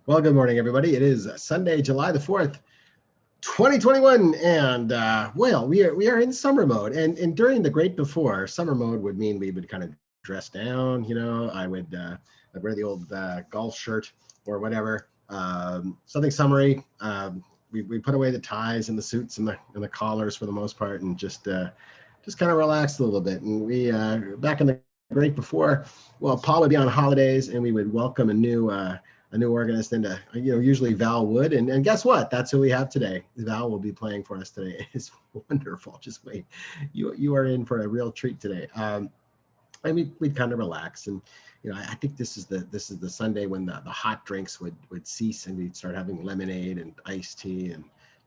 Well, good morning, everybody. It is Sunday, July the 4th, 2021. And well, we are in summer mode. And during the great before, summer mode would mean we would kind of dress down. I'd wear the old golf shirt or whatever, something summery. We put away the ties and the suits and the collars for the most part, and just kind of relaxed a little bit. And we back in the great before, well, Paul would be on holidays, and we would welcome a new organist into, usually Val would. And guess what? That's who we have today. Val will be playing for us today. It's wonderful. Just wait. You are in for a real treat today. And we'd kind of relax. And, I think this is the Sunday when the hot drinks would cease, and we'd start having lemonade and iced tea and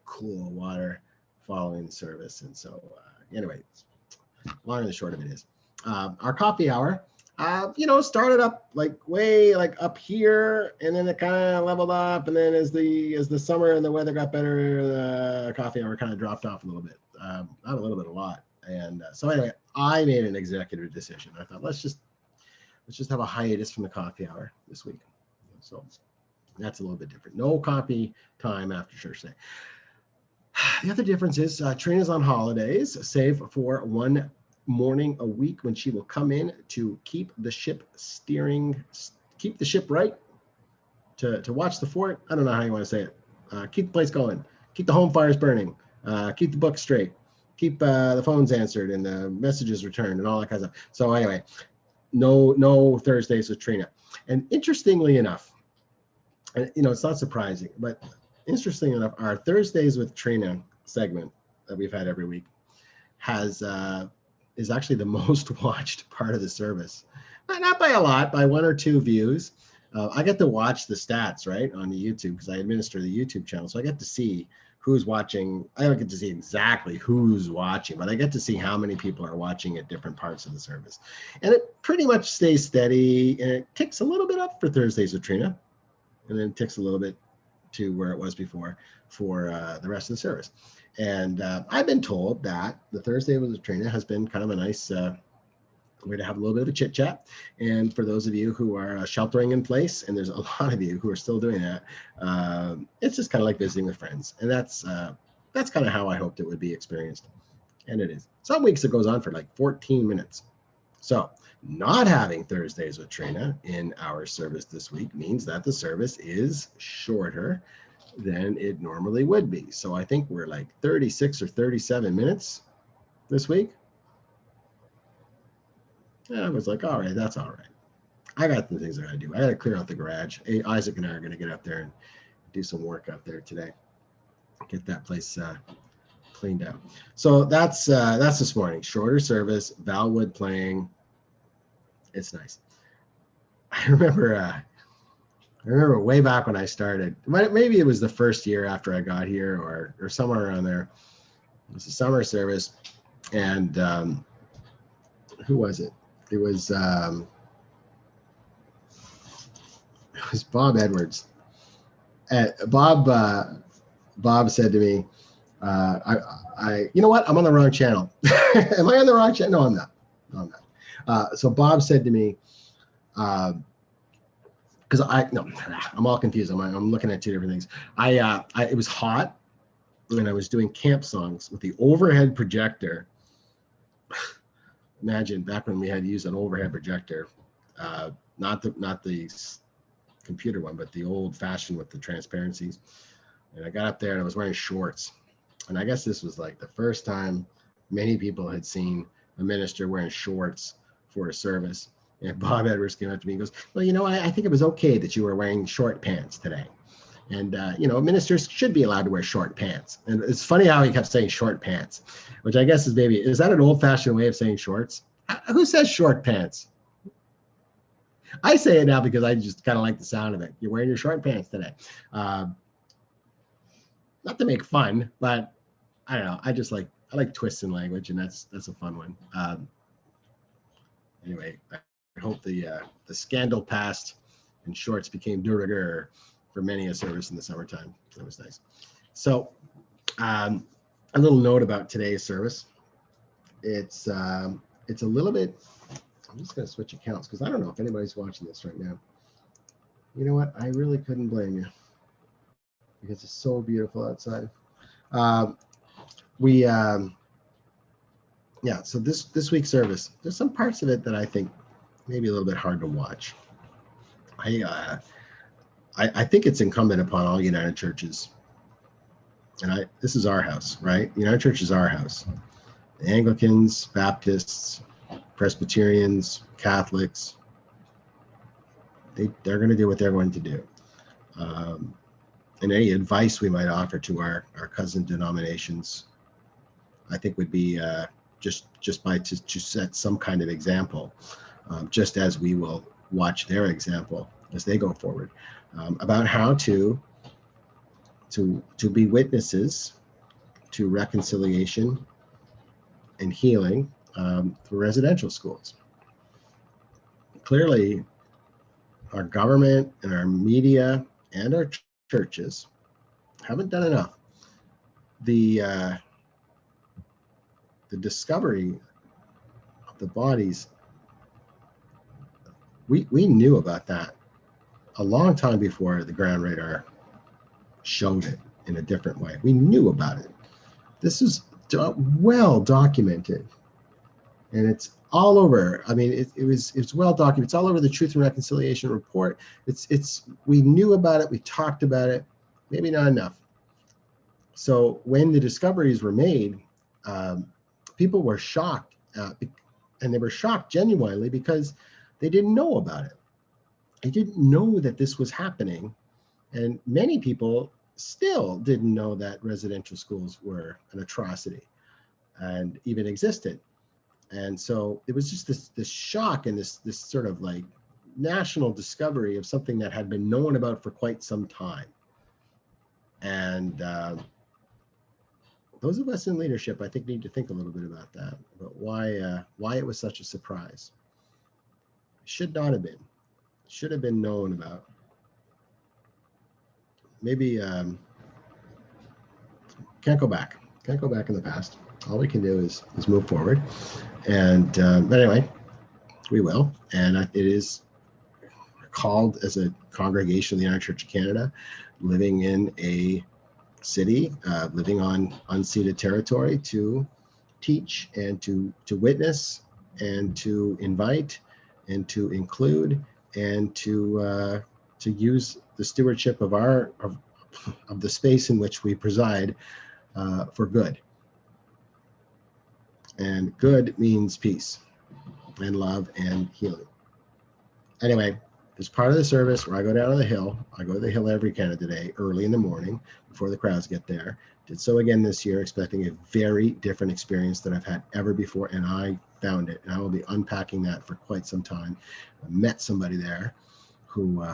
cool water following the service. And so anyway, long and the short of it is, our coffee hour, started up way up here, and then it kind of leveled up, and then as the summer and the weather got better, the coffee hour kind of dropped off a little bit, not a little bit, a lot. And so anyway, I made an executive decision. I thought, let's just have a hiatus from the coffee hour this week. So that's a little bit different. No coffee time after church day. The other difference is Trina's on holidays, save for one morning a week when she will come in to keep the ship right, to watch the fort. I don't know how you want to say it. Keep the place going, keep the home fires burning, keep the books straight, keep the phones answered and the messages returned and all that kind of stuff. So anyway, no Thursdays with Trina. And interestingly enough, it's not surprising, but interesting enough, our Thursdays with Trina segment that we've had every week is actually the most watched part of the service. Not by a lot, by one or two views. I get to watch the stats, right, on the YouTube, because I administer the YouTube channel. So I get to see who's watching. I don't get to see exactly who's watching, but I get to see how many people are watching at different parts of the service. And it pretty much stays steady, and it ticks a little bit up for Thursdays with Trina, and then ticks a little bit to where it was before for the rest of the service. And I've been told that the Thursday with Trina has been kind of a nice way to have a little bit of a chit chat. And for those of you who are sheltering in place, and there's a lot of you who are still doing that, it's just kind of like visiting with friends. And that's kind of how I hoped it would be experienced. And it is. Some weeks it goes on for like 14 minutes. So not having Thursdays with Trina in our service this week means that the service is shorter than it normally would be. So I think we're like 36 or 37 minutes this week. Yeah, I was like, all right, that's all right. I got the things I gotta do. I gotta clear out the garage. Isaac and I are gonna get up there and do some work out there today. Get that place cleaned out. So that's this morning. Shorter service, Val Wood playing. It's nice. I remember way back when I started, maybe it was the first year after I got here or somewhere around there. It was a summer service, and who was it? It was Bob Edwards. Bob said to me, you know what? I'm on the wrong channel. Am I on the wrong channel? No, I'm not. So Bob said to me, because I'm all confused. I'm looking at two different things. It was hot, and I was doing camp songs with the overhead projector. Imagine back when we had to use an overhead projector, not the computer one, but the old fashioned with the transparencies. And I got up there and I was wearing shorts. And I guess this was like the first time many people had seen a minister wearing shorts for a service. And Bob Edwards came up to me and goes, well, I think it was okay that you were wearing short pants today. And, ministers should be allowed to wear short pants. And it's funny how he kept saying short pants, which I guess is that an old fashioned way of saying shorts? Who says short pants? I say it now because I just kind of like the sound of it. You're wearing your short pants today. Not to make fun, but I don't know. I like twists in language, and that's a fun one. Anyway, I hope the scandal passed and shorts became de rigueur for many a service in the summertime. That was nice. So a little note about today's service. It's a little bit, I'm just going to switch accounts because I don't know if anybody's watching this right now. You know what? I really couldn't blame you because it's so beautiful outside. Um, we yeah. So this week's service, there's some parts of it that I think maybe a little bit hard to watch. I think it's incumbent upon all United Churches, and this is our house, right? United Church is our house. The Anglicans, Baptists, Presbyterians, Catholics, they're going to do what they're going to do. And any advice we might offer to our cousin denominations, I think would be just by to set some kind of example, just as we will watch their example as they go forward, about how to be witnesses to reconciliation and healing through residential schools. Clearly, our government and our media and our churches haven't done enough. The discovery of the bodies, we knew about that a long time before the ground radar showed it in a different way. We knew about it. This is well documented, and it's all over. I mean, it's well documented. It's all over the Truth and Reconciliation report. We knew about it. We talked about it. Maybe not enough. So when the discoveries were made, people were shocked, and they were shocked genuinely because they didn't know about it. They didn't know that this was happening, and many people still didn't know that residential schools were an atrocity and even existed. And so it was just this shock and this sort of like national discovery of something that had been known about for quite some time. And those of us in leadership, I think, need to think a little bit about that, about why it was such a surprise. Should not have been. Should have been known about. Maybe can't go back. Can't go back in the past. All we can do is move forward. And but anyway, we will. And it is called as a congregation of the United Church of Canada, living in a city, living on unceded territory, to teach and to witness and to invite and to include and to use the stewardship of of the space in which we preside for good. And good means peace and love and healing. Anyway, there's part of the service where I go down to the hill. I go to the hill every Canada Day, early in the morning, before the crowds get there. Did so again this year, expecting a very different experience than I've had ever before, and I found it. And I will be unpacking that for quite some time. I met somebody there who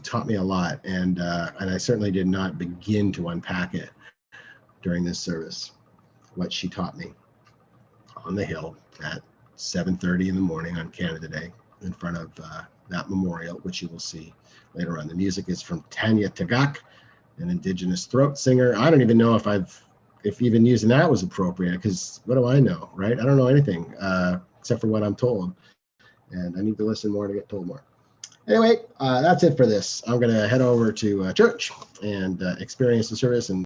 taught me a lot, and I certainly did not begin to unpack it during this service, what she taught me on the hill at 7:30 in the morning on Canada Day in front of that memorial, which you will see later on. The music is from Tanya Tagaq, an Indigenous throat singer. I don't even know if even using that was appropriate, because what do I know, right? I don't know anything except for what I'm told, and I need to listen more to get told more. Anyway, that's it for this. I'm going to head over to church and experience the service and